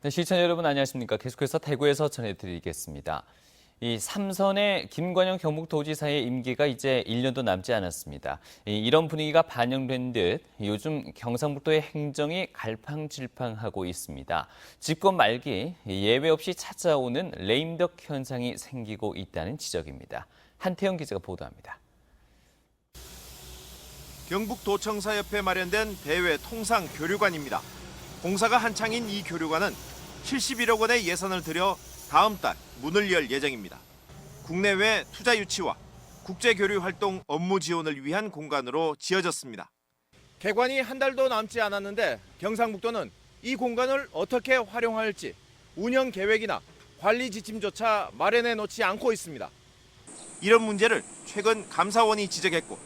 시청자 여러분 안녕하십니까. 계속해서 대구에서 전해드리겠습니다. 이 삼선의 김관영 경북도지사의 임기가 이제 1년도 남지 않았습니다. 이런 분위기가 반영된 듯 요즘 경상북도의 행정이 갈팡질팡하고 있습니다. 집권 말기 예외 없이 찾아오는 레임덕 현상이 생기고 있다는 지적입니다. 한태영 기자가 보도합니다. 경북도청사 옆에 마련된 대외 통상 교류관입니다. 공사가 한창인 이 교류관은 71억 원의 예산을 들여 다음 달 문을 열 예정입니다. 국내외 투자 유치와 국제 교류 활동 업무 지원을 위한 공간으로 지어졌습니다. 개관이 한 달도 남지 않았는데 경상북도는 이 공간을 어떻게 활용할지 운영 계획이나 관리 지침조차 마련해 놓지 않고 있습니다. 이런 문제를 최근 감사원이 지적했고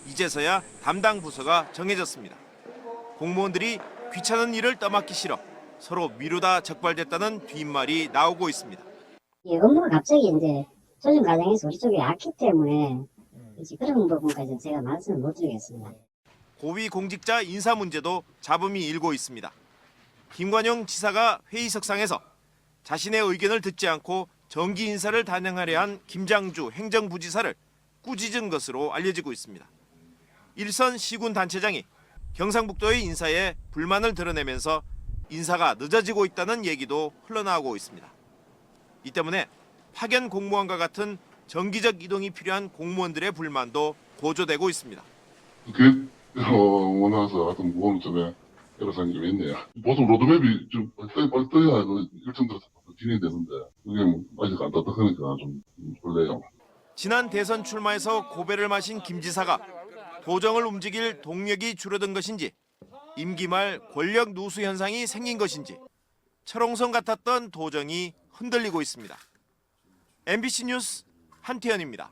이제서야 담당 부서가 정해졌습니다. 공무원들이 귀찮은 일을 떠맡기 싫어 서로 미루다 적발됐다는 뒷말이 나오고 있습니다. 업무가 갑자기 이제 조정 과정에서 우리 쪽이 약기 때문에 이제 그런 부분까지 제가 말씀을 못 드리겠습니다. 고위 공직자 인사 문제도 잡음이 일고 있습니다. 김관영 지사가 회의석상에서 자신의 의견을 듣지 않고 정기 인사를 단행하려 한 김장주 행정부지사를 꾸짖은 것으로 알려지고 있습니다. 일선 시군 단체장이 경상북도의 인사에 불만을 드러내면서 인사가 늦어지고 있다는 얘기도 흘러나오고 있습니다. 이 때문에 파견 공무원과 같은 정기적 이동이 필요한 공무원들의 불만도 고조되고 있습니다. 원해서 하여튼 무거운 점에 여러 사항이 좀 있네요. 보통 로드맵이 좀 빨리 떠야 그 일정대로 진행되는데 그게 아직 안 따뜻하니까 좀 그래요. 지난 대선 출마에서 고배를 마신 김 지사가 도정을 움직일 동력이 줄어든 것인지 임기 말 권력 누수 현상이 생긴 것인지 철옹성 같았던 도정이 흔들리고 있습니다. MBC 뉴스 한태현입니다.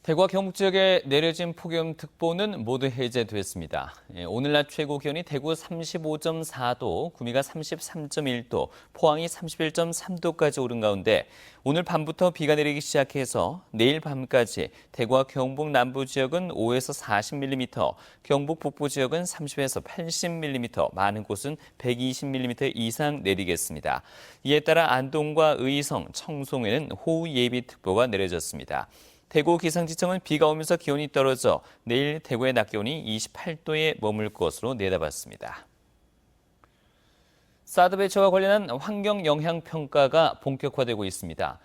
대구와 경북 지역에 내려진 폭염특보는 모두 해제됐습니다. 오늘 낮 최고 기온이 대구 35.4도, 구미가 33.1도, 포항이 31.3도까지 오른 가운데 오늘 밤부터 비가 내리기 시작해서 내일 밤까지 대구와 경북 남부 지역은 5에서 40mm, 경북 북부 지역은 30에서 80mm, 많은 곳은 120mm 이상 내리겠습니다. 이에 따라 안동과 의성, 청송에는 호우 예비특보가 내려졌습니다. 대구 기상지청은 비가 오면서 기온이 떨어져 내일 대구의 낮 기온이 28도에 머물 것으로 내다봤습니다. 사드 배치와 관련한 환경영향평가가 본격화되고 있습니다.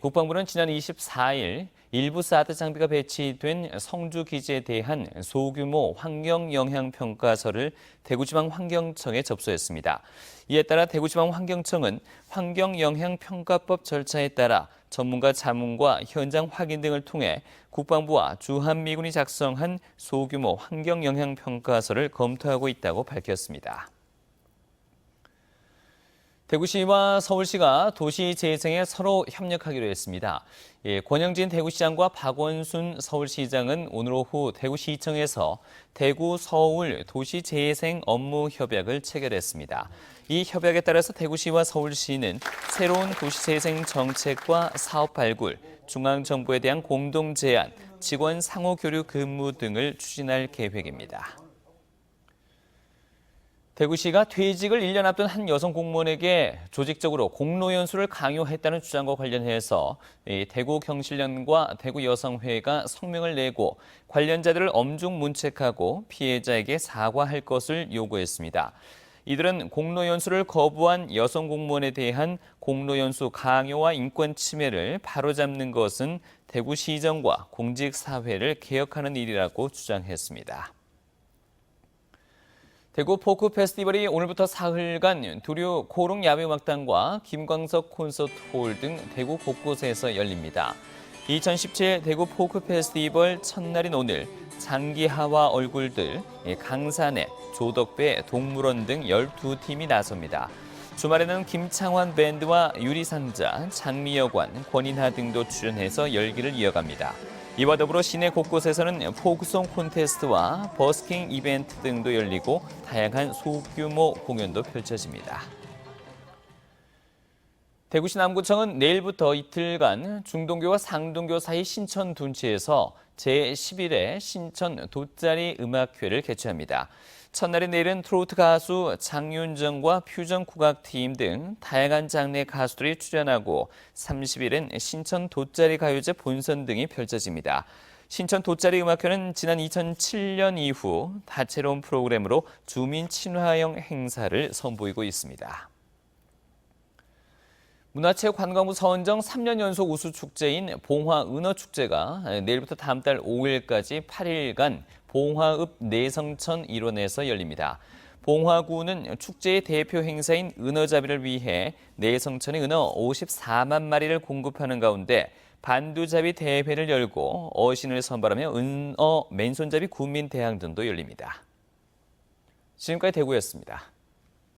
국방부는 지난 24일 일부 사드 장비가 배치된 성주 기지에 대한 소규모 환경영향평가서를 대구지방환경청에 접수했습니다. 이에 따라 대구지방환경청은 환경영향평가법 절차에 따라 전문가 자문과 현장 확인 등을 통해 국방부와 주한미군이 작성한 소규모 환경영향평가서를 검토하고 있다고 밝혔습니다. 대구시와 서울시가 도시 재생에 서로 협력하기로 했습니다. 권영진 대구시장과 박원순 서울시장은 오늘 오후 대구시청에서 대구 서울 도시 재생 업무 협약을 체결했습니다. 이 협약에 따라서 대구시와 서울시는 새로운 도시 재생 정책과 사업 발굴, 중앙정부에 대한 공동 제안, 직원 상호 교류 근무 등을 추진할 계획입니다. 대구시가 퇴직을 1년 앞둔 한 여성 공무원에게 조직적으로 공로연수를 강요했다는 주장과 관련해서 대구경실련과 대구여성회가 성명을 내고 관련자들을 엄중 문책하고 피해자에게 사과할 것을 요구했습니다. 이들은 공로연수를 거부한 여성 공무원에 대한 공로연수 강요와 인권 침해를 바로잡는 것은 대구시정과 공직사회를 개혁하는 일이라고 주장했습니다. 대구 포크 페스티벌이 오늘부터 사흘간 두류 코롱 야외음악단과 김광석 콘서트홀 등 대구 곳곳에서 열립니다. 2017 대구 포크 페스티벌 첫날인 오늘 장기하와 얼굴들, 강산의, 조덕배, 동물원 등 12팀이 나섭니다. 주말에는 김창완 밴드와 유리상자, 장미여관, 권인하 등도 출연해서 열기를 이어갑니다. 이와 더불어 시내 곳곳에서는 포크송 콘테스트와 버스킹 이벤트 등도 열리고 다양한 소규모 공연도 펼쳐집니다. 대구시 남구청은 내일부터 이틀간 중동교와 상동교 사이 신천 둔치에서 제11회 신천 돗자리 음악회를 개최합니다. 첫날인 내일은 트로트 가수 장윤정과 퓨전 국악팀 등 다양한 장르의 가수들이 출연하고 30일은 신천 돗자리 가요제 본선 등이 펼쳐집니다. 신천 돗자리 음악회는 지난 2007년 이후 다채로운 프로그램으로 주민 친화형 행사를 선보이고 있습니다. 문화체육관광부 선정 3년 연속 우수축제인 봉화은어축제가 내일부터 다음 달 5일까지 8일간 봉화읍 내성천 일원에서 열립니다. 봉화구는 축제의 대표 행사인 은어잡이를 위해 내성천의 은어 54만 마리를 공급하는 가운데 반두잡이 대회를 열고 어신을 선발하며 은어 맨손잡이 군민대항전도 열립니다. 지금까지 대구였습니다.